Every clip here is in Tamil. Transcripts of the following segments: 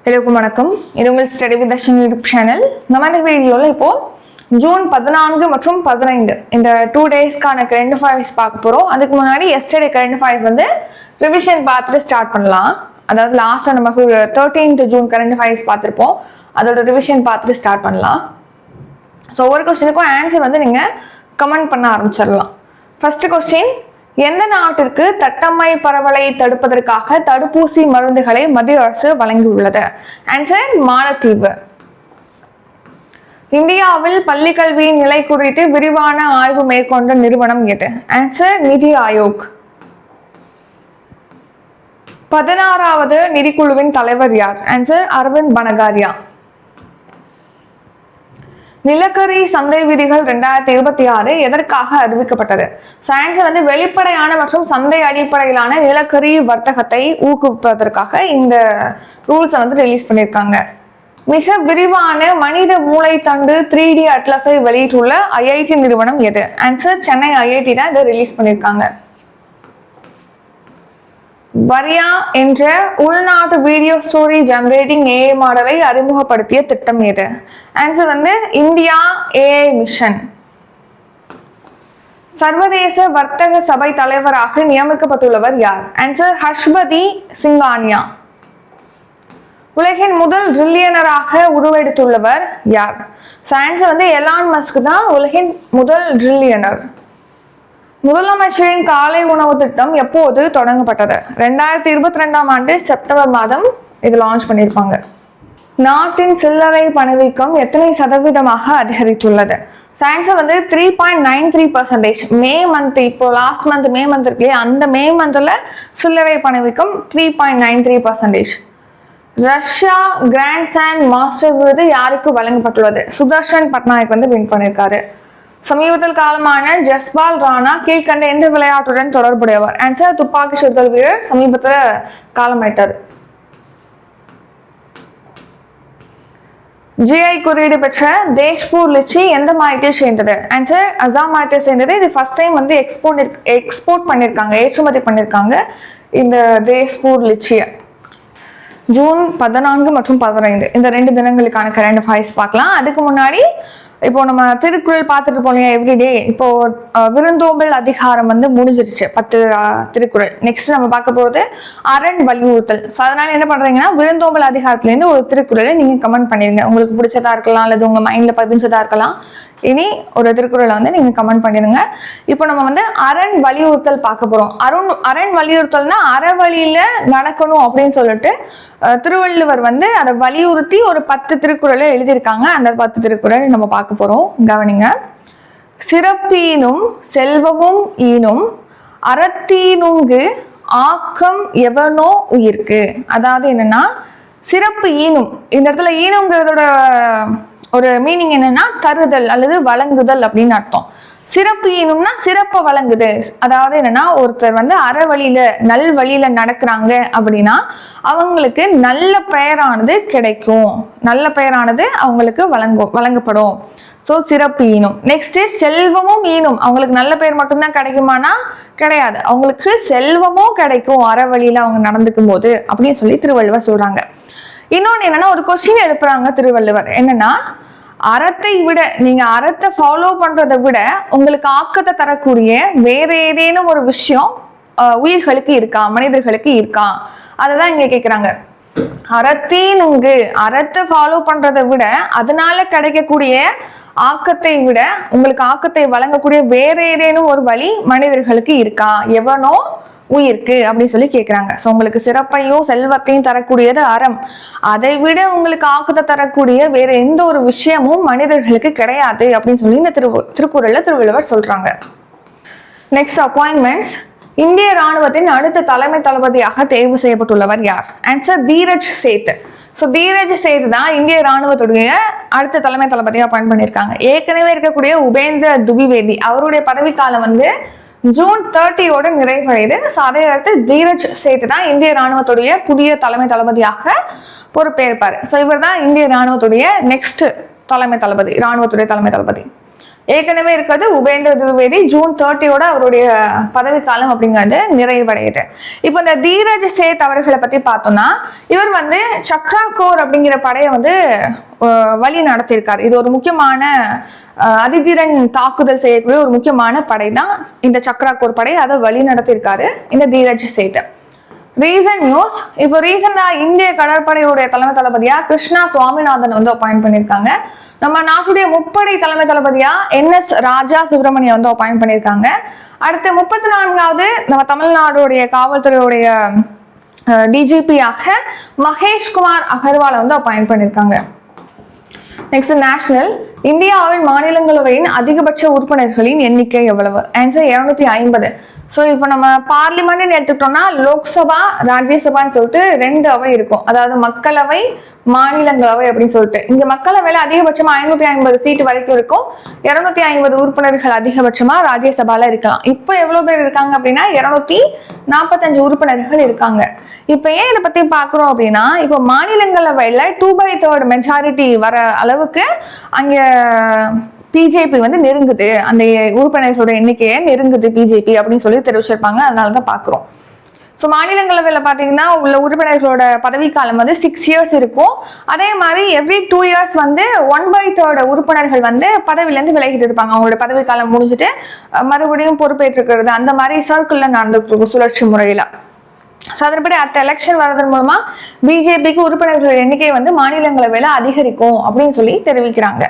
எல்லாருக்கும் வணக்கம். இது உங்கள் study with Darshan YouTube channel. நம்ம இந்த வீடியோவில் இப்போ ஜூன் 14 மற்றும் 15 இந்த 2 டேஸ்க்கான கரண்ட் அஃபேர்ஸ் பார்க்க போகிறோம். அதுக்கு முன்னாடி எஸ்டர்டே கரண்ட் அஃபேர்ஸ் வந்து ரிவிஷன் பார்த்துட்டு ஸ்டார்ட் பண்ணலாம். அதாவது லாஸ்ட்டாக நமக்கு 13th ஜூன் கரண்ட் அஃபேர்ஸ் பார்த்துருப்போம். அதோட ரிவிஷன் பார்த்துட்டு ஸ்டார்ட் பண்ணலாம். ஸோ ஒவ்வொரு கொஸ்டினுக்கும் ஆன்சர் வந்து நீங்கள் கமெண்ட் பண்ண ஆரம்பிச்சிடலாம். ஃபர்ஸ்ட் கொஸ்டின், எந்த நாட்டிற்கு தட்டம்மை பரவலை தடுப்பதற்காக தடுப்பூசி மருந்துகளை மத்திய அரசு வழங்கியுள்ளது? ஆன்சர் மாலத்தீவு. இந்தியாவில் பள்ளி கல்வியின் நிலை குறித்து விரிவான ஆய்வு மேற்கொண்ட நிறுவனம் எது? ஆன்சர் நிதி ஆயோக். 16வது நிதிக்குழுவின் தலைவர் யார்? ஆன்சர் அரவிந்த் பனகாரியா. நிலக்கரி சந்தை விதிகள் 2026 எதற்காக அறிவிக்கப்பட்டது? ஆன்சர் வந்து வெளிப்படையான மற்றும் சந்தை அடிப்படையிலான நிலக்கரி வர்த்தகத்தை ஊக்குவிப்பதற்காக இந்த ரூல்ஸை வந்து ரிலீஸ் பண்ணியிருக்காங்க. மிக விரிவான மனித மூளை தண்டு 3D அட்லஸை வெளியிட்டுள்ள ஐஐடி நிறுவனம் எது? ஆன்சர் சென்னை ஐஐடி தான் இதை ரிலீஸ் பண்ணியிருக்காங்க. வரியா என்ற உள்நாட்டு வீடியோ ஸ்டோரி ஜெனரேட்டிங் ஏஐ மாடலை அறிமுகப்படுத்திய திட்டம் எது? ஆன்சர் வந்து இந்தியா ஏஐ மிஷன். சர்வதேச வர்த்தக சபை தலைவராக நியமிக்கப்பட்டுள்ளவர் யார்? ஆன்சர் ஹர்ஷ்பதி சிங்கானியா. உலகின் முதல் ட்ரில்லியனராக உருவெடுத்துள்ளவர் யார்? ஆன்சர் வந்து எலான் மஸ்க் தான் உலகின் முதல் ட்ரில்லியனர். முதலமைச்சரின் காலை உணவு திட்டம் எப்போது தொடங்கப்பட்டது? 2022ஆம் ஆண்டு செப்டம்பர் மாதம் இது லான்ச் பண்ணியிருப்பாங்க. நாட்டின் சில்லறை பணவீக்கம் எத்தனை சதவீதமாக அதிகரித்துள்ளது? ஆன்சர் வந்து 3.93%. மே மந்த், இப்போ லாஸ்ட் மந்த் மே மந்த் இருக்கு, அந்த மே மந்த்ல சில்லறை பணவீக்கம் 3.93%. ரஷ்யா கிராண்ட் ஸ்லாம் மாஸ்டர் விருது யாருக்கு வழங்கப்பட்டுள்ளது? சுதர்ஷன் பட்நாயக் வந்து வின் பண்ணியிருக்காரு. சமீபத்தில் காலமான ஜஸ்பால் ராணா கீழ்கண்ட எந்த விளையாட்டுடன் தொடர்புடையவர்? ஆன்சர் துப்பாக்கி சுடுதல் வீரர், சமீபத்தில் காலமாயிட்டார். ஜிஐ குறியீடு பெற்ற தேஷ்பூர் லிச்சி எந்த மாநிலத்தை சேர்ந்தது? ஆன்சர் அசாம் மாநிலத்தை சேர்ந்தது. இது ஃபர்ஸ்ட் டைம் வந்து எக்ஸ்போர்ட் பண்ணியிருக்காங்க, ஏற்றுமதி பண்ணியிருக்காங்க இந்த தேஷ்பூர் லிச்சியை. ஜூன் 14 மற்றும் 15 இந்த 2 தினங்களுக்கான கரண்ட் அஃபேர்ஸ் பார்க்கலாம். அதுக்கு முன்னாடி இப்போ நம்ம திருக்குறள் பார்த்துட்டு போலீங்க எவ்ரிடே. இப்போ விருந்தோம்பல் அதிகாரம் வந்து முடிஞ்சிருச்சு, 10 திருக்குறள். நெக்ஸ்ட் நம்ம பார்க்க போறது அரண் வலியுறுத்தல். ஸோ அதனால என்ன பண்றீங்கன்னா விருந்தோம்பல் அதிகாரத்துல இருந்து ஒரு திருக்குறளை நீங்க கமெண்ட் பண்ணிருங்க. உங்களுக்கு பிடிச்சதா இருக்கலாம் அல்லது உங்க மைண்ட்ல பதிஞ்சதா இருக்கலாம். இனி ஒரு திருக்குறளை வந்து நீங்க கமெண்ட் பண்ணிருங்க. இப்போ நம்ம வந்து அரண் வலியுறுத்தல் பார்க்க போறோம். அரண் வலியுறுத்தல்னா அறவழியில நடக்கணும் அப்படின்னு சொல்லிட்டு திருவள்ளுவர் வந்து அதை வலியுறுத்தி ஒரு 10 திருக்குறளை எழுதியிருக்காங்க. அந்த 10 திருக்குறள் நம்ம பார்க்க போறோம், கவனிங்க. சிறப்பீனும் செல்வமும் ஈனும் அறத்தீனுங்கு ஆக்கம் எவனோ உயிர்க்கு. அதாவது என்னன்னா சிறப்பு ஈனும், இந்த இடத்துல ஈனுங்கிறதோட ஒரு மீனிங் என்னன்னா தருதல் அல்லது வழங்குதல் அப்படின்னு அர்த்தம். சிறப்பு ஈனும்னா சிறப்பை வழங்குது. அதாவது என்னன்னா ஒருத்தர் வந்து அறவழியில நல் வழியில நடக்கிறாங்க அப்படின்னா அவங்களுக்கு நல்ல பெயரானது கிடைக்கும், நல்ல பெயரானது அவங்களுக்கு வழங்கப்படும். ஸோ சிறப்பு ஈனும். நெக்ஸ்ட் செல்வமும் ஈனும், அவங்களுக்கு நல்ல பெயர் மட்டும்தான் கிடைக்குமானா கிடையாது, அவங்களுக்கு செல்வமும் கிடைக்கும் அறவழியில அவங்க நடந்துக்கும் போது அப்படின்னு சொல்லி திருவள்ளுவர் சொல்றாங்க. இன்னொன்னு என்னன்னா ஒரு கொஸ்டின் எழுப்புறாங்க திருவள்ளுவர், என்னன்னா அறத்தை விட, நீங்க அறத்தை ஃபாலோ பண்றதை விட உங்களுக்கு ஆக்கத்தை தரக்கூடிய வேற ஏதேனும் ஒரு விஷயம் உயிர்களுக்கு இருக்கா, மனிதர்களுக்கு இருக்கா? அததான் இங்க கேக்குறாங்க. அறத்தீனுங்கு, அறத்தை ஃபாலோ பண்றதை விட அதனால கிடைக்கக்கூடிய ஆக்கத்தை விட உங்களுக்கு ஆக்கத்தை வழங்கக்கூடிய வேற ஏதேனும் ஒரு வழி மனிதர்களுக்கு இருக்கா, எவனோ உயிர்க்கு அப்படின்னு சொல்லி கேட்கிறாங்க. ஸோ உங்களுக்கு சிறப்பையும் செல்வத்தையும் தரக்கூடியது அறம், அதை விட உங்களுக்கு ஆக்கத்தை தரக்கூடிய வேற எந்த ஒரு விஷயமும் மனிதர்களுக்கு கிடையாது அப்படின்னு சொல்லி இந்த திருக்குறள்ல திருவள்ளுவர் சொல்றாங்க. Next appointments. இந்திய ராணுவத்தின் அடுத்த தலைமை தளபதியாக தேர்வு செய்யப்பட்டுள்ளவர் யார்? ஆன்சர் தீரஜ் சேத். ஸோ தீரஜ் சேத் தான் இந்திய ராணுவத்துடைய அடுத்த தலைமை தளபதியாக அப்பாயிண்ட் பண்ணியிருக்காங்க. ஏற்கனவே இருக்கக்கூடிய உபேந்திர துவிவேதி அவருடைய பதவிக்காலம் வந்து ஜூன் 30 நிறைவடையுது. ஸோ அதே அடுத்து தீரஜ் சேத் தான் இந்திய ராணுவத்துடைய புதிய தலைமை தளபதியாக பொறுப்பேற்பார். ஸோ இவர் தான் இந்திய ராணுவத்துடைய நெக்ஸ்ட் தலைமை தளபதி, ராணுவத்துடைய தலைமை தளபதி. ஏற்கனவே இருக்கிறது உபேந்திர திவிவேதி. ஜூன் 30 அவருடைய பதவி காலம் அப்படிங்கிறது நிறைவடையுது. இப்போ இந்த தீரஜ் சேத் அவர்களை பத்தி பார்த்தோம்னா, இவர் வந்து சக்ரா கோர் அப்படிங்கிற படையை வந்து வழி நடத்தியிருக்காரு. இது ஒரு முக்கியமான அதிதிரன் தாக்குதல் செய்யக்கூடிய ஒரு முக்கியமான படை தான் இந்த சக்ரா கோர் படை. அதை வழி நடத்தியிருக்காரு இந்த தீரஜ் சேத். ரீசன் நியூஸ், இப்போ ரீசெண்டா இந்திய கடற்படையுடைய தலைமை தளபதியா கிருஷ்ணா சுவாமிநாதன் வந்து அப்பாயிண்ட் பண்ணியிருக்காங்க. நம்ம நாட்டுடைய முப்படை தலைமை தளபதியா NS ராஜா சுப்பிரமணியம் வந்து அப்பாயிண்ட் பண்ணியிருக்காங்க. அடுத்து 34வது நம்ம தமிழ்நாடுடைய காவல்துறையுடைய DGP-யாக மகேஷ்குமார் அகர்வாலை வந்து அப்பாயிண்ட் பண்ணியிருக்காங்க. நெக்ஸ்ட் நேஷனல், இந்தியாவின் மாநிலங்களவையின் அதிகபட்ச உறுப்பினர்களின் எண்ணிக்கை எவ்வளவு? ஆன்சர் 250. ஸோ இப்போ நம்ம பார்லிமெண்ட்னு எடுத்துக்கிட்டோம்னா லோக்சபா ராஜ்யசபான்னு சொல்லிட்டு 2 அவை இருக்கும். அதாவது மக்களவை மாநிலங்களவை அப்படின்னு சொல்லிட்டு. இங்க மக்களவையில அதிகபட்சமா 550 சீட்டு வரைக்கும் இருக்கும். 250 உறுப்பினர்கள் அதிகபட்சமா ராஜ்யசபால இருக்கலாம். இப்போ எவ்வளவு பேர் இருக்காங்க அப்படின்னா 245 உறுப்பினர்கள் இருக்காங்க. இப்ப ஏன் இதை பத்தி பாக்குறோம் அப்படின்னா, இப்போ மாநிலங்களவையில 2/3 மெஜாரிட்டி வர அளவுக்கு அங்க பிஜேபி வந்து நெருங்குது, அந்த உறுப்பினர்களோட எண்ணிக்கையை நெருங்குது பிஜேபி அப்படின்னு சொல்லி தெரிவிச்சிருப்பாங்க. அதனாலதான் பாக்குறோம். ஸோ மாநிலங்களவையில் பார்த்தீங்கன்னா உள்ள உறுப்பினர்களோட பதவி காலம் வந்து 6 years இருக்கும். அதே மாதிரி எவ்ரி 2 years வந்து 1/3 உறுப்பினர்கள் வந்து பதவியிலேருந்து விலகிட்டு இருப்பாங்க. அவங்களோட பதவி காலம் முடிஞ்சுட்டு மறுபடியும் பொறுப்பேற்றுக்கிறது, அந்த மாதிரி சர்க்கிள்ல நடந்துட்டு இருக்கும் சுழற்சி முறையில. ஸோ அதன்படி அடுத்த எலெக்ஷன் வர்றதன் மூலமா பிஜேபிக்கு உறுப்பினர்கள் எண்ணிக்கை வந்து மாநிலங்களவையில அதிகரிக்கும் அப்படின்னு சொல்லி தெரிவிக்கிறாங்க.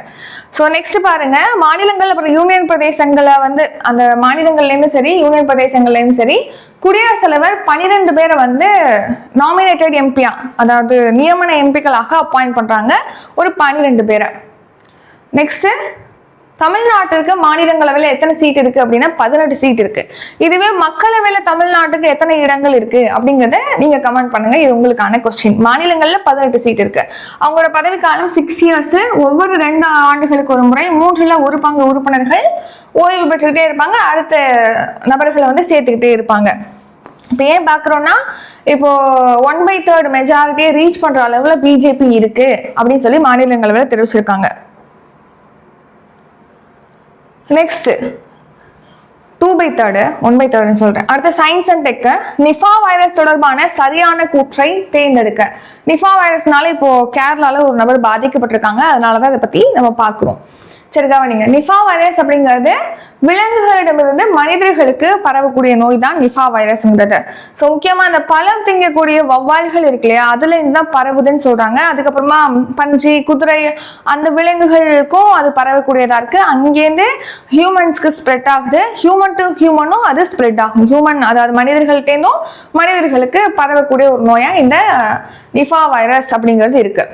ஸோ நெக்ஸ்ட் பாருங்க, மாநிலங்கள் அப்புறம் யூனியன் பிரதேசங்களை வந்து அந்த மாநிலங்கள்லேருந்து சரி யூனியன் பிரதேசங்கள்லேருந்து சரி குடியரசுத் தலைவர் 12 பேரை வந்து நாமினேட்டட் எம்பியா, அதாவது நியமன எம்பிக்களாக அப்பாயிண்ட் பண்றாங்க, ஒரு 12 பேரை. நெக்ஸ்ட், தமிழ்நாட்டிற்கு மாநிலங்களவையில் எத்தனை சீட் இருக்கு அப்படின்னா 18 சீட் இருக்கு. இதுவே மக்களவையில தமிழ்நாட்டுக்கு எத்தனை இடங்கள் இருக்கு அப்படிங்கறத நீங்க கமெண்ட் பண்ணுங்க. இது உங்களுக்கான கொஸ்டின். மாநிலங்கள்ல 18 சீட் இருக்கு. அவங்களோட பதவி காலம் 6 years. ஒவ்வொரு 2 ஆண்டுகளுக்கு ஒரு முறை 3ல் 1 பங்கு உறுப்பினர்கள் ஓய்வு பெற்றுக்கிட்டே இருப்பாங்க, அடுத்த நபர்களை வந்து சேர்த்துக்கிட்டே இருப்பாங்க. இப்ப ஏன் பாக்குறோம்னா, இப்போ 1/3 மெஜாரிட்டியை ரீச் பண்ற அளவுல பிஜேபி இருக்கு அப்படின்னு சொல்லி மாநிலங்களவையில் தெரிவிச்சிருக்காங்க. நெக்ஸ்ட் 2/3 1/3 சொல்றேன். அடுத்த science and tech, Nipah virus தொடர்பான சரியான கூற்றை தேர்ந்தெடுக்க. நிஃபா வைரஸ்னால இப்போ கேரளால ஒரு நபர் பாதிக்கப்பட்டிருக்காங்க, அதனாலதான் அதை பத்தி நம்ம பாக்குறோம். சரி கவனிங்க, நிஃபா வைரஸ் அப்படிங்கிறது விலங்குகளிடமிருந்து மனிதர்களுக்கு பரவக்கூடிய நோய் தான் நிஃபா வைரஸ்ங்கிறது. ஸோ முக்கியமா அந்த பழம் திங்கக்கூடிய வௌவால்கள் இருக்கு இல்லையா, அதுல இருந்து தான் பரவுதுன்னு சொல்றாங்க. அதுக்கப்புறமா பன்றி, குதிரை, அந்த விலங்குகளுக்கும் அது பரவக்கூடியதா இருக்கு. அங்கேருந்து ஹியூமன்ஸ்க்கு ஸ்ப்ரெட் ஆகுது, ஹியூமன் டு ஹியூமனும் அது ஸ்ப்ரெட் ஆகும். ஹியூமன் அதாவது மனிதர்கள்ட்டேருந்தும் மனிதர்களுக்கு பரவக்கூடிய ஒரு நோயா இந்த நிஃபா வைரஸ் அப்படிங்கிறது இருக்கு.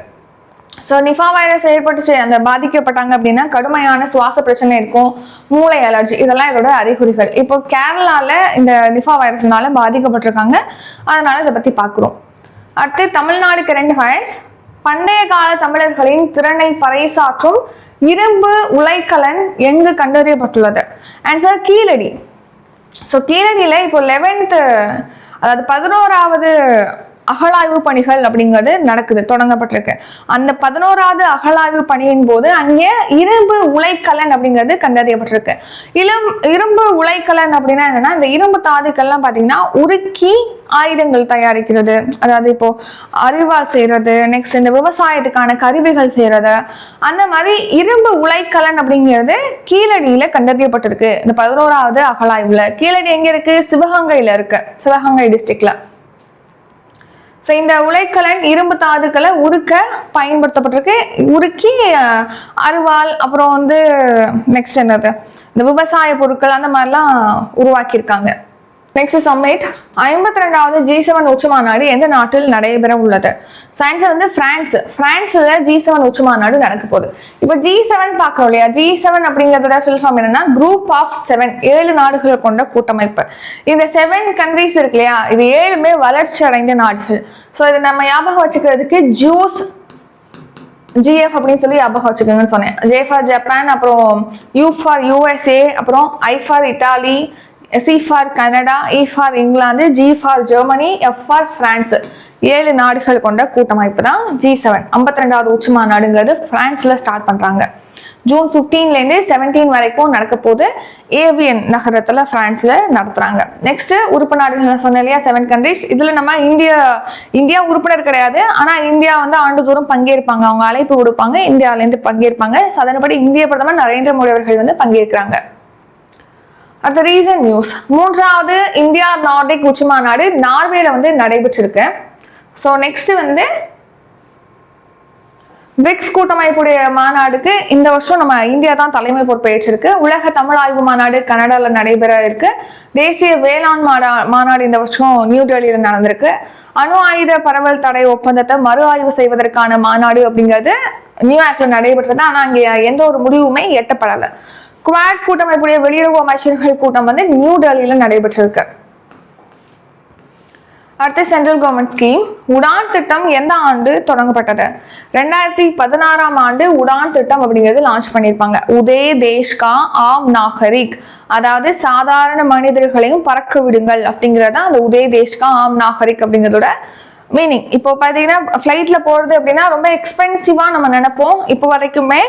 ஸோ நிஃபா வைரஸ் ஏற்பட்டுச்சு, அந்த பாதிக்கப்பட்டாங்க அப்படின்னா கடுமையான சுவாச பிரச்சனை இருக்கும், மூளை அலர்ஜி, இதெல்லாம் இதோட அறிகுறிகள். இப்போ கேரளால இந்த நிஃபா வைரஸ்னால பாதிக்கப்பட்டிருக்காங்க, அதனால இதை பத்தி பார்க்குறோம். அடுத்து தமிழ்நாடு கரண்ட் அஃபேர்ஸ், பண்டைய கால தமிழர்களின் திறனை பறைசாற்றும் இரும்பு உலைக்கலன் எங்கு கண்டறியப்பட்டுள்ளது? ஆன்சர் கீழடி. ஸோ கீழடியில இப்போ 11th அதாவது 11வது அகழாய்வு பணிகள் அப்படிங்கிறது நடக்குது, தொடங்கப்பட்டிருக்கு. அந்த 11வது அகழாய்வு பணியின் போது அங்கே இரும்பு உலைக்கலன் அப்படிங்கிறது கண்டறியப்பட்டிருக்கு. இரும்பு உலைக்கலன் அப்படின்னா என்னன்னா, இந்த இரும்பு தாதுக்கள்லாம் பாத்தீங்கன்னா உருக்கி ஆயுதங்கள் தயாரிக்கிறது, அதாவது இப்போ அரிவாள் செய்யறது, நெக்ஸ்ட் இந்த விவசாயத்துக்கான கருவிகள் செய்யறது, அந்த மாதிரி இரும்பு உலைக்கலன் அப்படிங்கிறது கீழடியில கண்டறியப்பட்டிருக்கு இந்த 11வது அகழாய்வுல. கீழடி எங்க இருக்கு? சிவகங்கையில இருக்கு, சிவகங்கை டிஸ்ட்ரிக்ட்ல. ஸோ இந்த உலைக்கலன் இரும்பு தாதுக்களை உருக்க பயன்படுத்தப்பட்டிருக்கு. உருக்கி அருவாள், அப்புறம் வந்து நெக்ஸ்ட் என்னது, இந்த விவசாய பொருட்கள் அந்த மாதிரிலாம் உருவாக்கியிருக்காங்க. நெக்ஸ்ட் சம்மிட், 52வது G7 உச்சி மாநாடு எந்த நாட்டில் நடைபெற உள்ளது? சயின்ஸ் வந்து பிரான்ஸ்ல G7 உச்சி மாநாடு நடக்க போகுது. இப்போ G7 பார்க்கறோம் இல்லையா, G7 அப்படிங்கிறத ஃபில் ஃபார்ம் என்னன்னா குரூப் ஆஃப் 7, 7 நாடுகள் கொண்ட கூட்டமைப்பு. இந்த 7 கண்ட்ரிஸ் இருக்கு இல்லையா, இது 7மே வளர்ச்சி அடைந்த நாடுகள். ஸோ இதை நம்ம ஞாபகம் வச்சுக்கிறதுக்கு ஜூஸ் GF அப்படின்னு சொல்லி ஞாபகம் வச்சுக்கோங்கன்னு சொன்னேன். J ஃபார் ஜப்பான், அப்புறம் U ஃபார் USA, அப்புறம் I for Italy, C for Canada, E for England, G for Germany, F for France. 7 நாடுகள் கொண்ட கூட்டமைப்பு தான் G7. 52வது உச்சி மாநாடுங்கிறது பிரான்ஸ்ல ஸ்டார்ட் பண்றாங்க. ஜூன் 15லேருந்து 17 வரைக்கும் நடக்க போது ஏவியன் நகரத்துல பிரான்ஸ்ல நடத்துறாங்க. நெக்ஸ்ட் உறுப்பு நாடுகள் சொன்ன இல்லையா 7 கண்ட்ரிஸ். இதுல நம்ம இந்தியா உறுப்பினர் கிடையாது. ஆனா இந்தியா வந்து ஆண்டுதோறும் பங்கேற்பாங்க. அவங்க அழைப்பு கொடுப்பாங்க, இந்தியாவில இருந்து பங்கேற்பாங்க. அதன்படி இந்திய பிரதமர் நரேந்திர மோடி அவர்கள் வந்து பங்கேற்கிறாங்க. அடுத்த ரீசன்ட் நியூஸ், 3வது இந்தியா நார்டிக் உச்சி மாநாடு நார்வேல வந்து நடைபெற்றிருக்கு. ஸோ நெக்ஸ்ட் வந்து பிரிக்ஸ் கூட்டமைப்புடைய மாநாடுக்கு இந்த வருஷம் நம்ம இந்தியா தான் தலைமை பொறுப்பேற்றிருக்கு. உலக தமிழ் ஆய்வு மாநாடு கனடால நடைபெற இருக்கு. தேசிய வேளாண் மாநாடு இந்த வருஷம் நியூ டெல்லியில நடந்திருக்கு. அணு ஆயுத பரவல் தடை ஒப்பந்தத்தை மறு ஆய்வு செய்வதற்கான மாநாடு அப்படிங்கிறது நியூயார்க்ல நடைபெற்றது. ஆனா அங்கே எந்த ஒரு முடிவுமே எட்டப்படலை. குவாட் கூட்டமைப்புடைய வெளியுறவு அமைச்சர்கள் கூட்டம் வந்து நியூ டெல்லியில நடைபெற்றிருக்கு. அடுத்த சென்ட்ரல் கவர்மெண்ட் ஸ்கீம் உடான் திட்டம் எந்த ஆண்டு தொடங்கப்பட்டது? 2016ஆம் ஆண்டு உடான் திட்டம் அப்படிங்கிறது லான்ச் பண்ணியிருப்பாங்க. உதே தேஷ் கா ஆம் நாகரிக், அதாவது சாதாரண மனிதர்களையும் பறக்க விடுங்கள் அப்படிங்கிறதா அந்த உதே தேஷ் கா ஆம் நாகரிக் அப்படிங்கிறதோட மீனிங். இப்போ பாத்தீங்கன்னா ஃபிளைட்ல போறது அப்படின்னா ரொம்ப எக்ஸ்பென்சிவா நம்ம நினைப்போம். இப்போ வரைக்குமே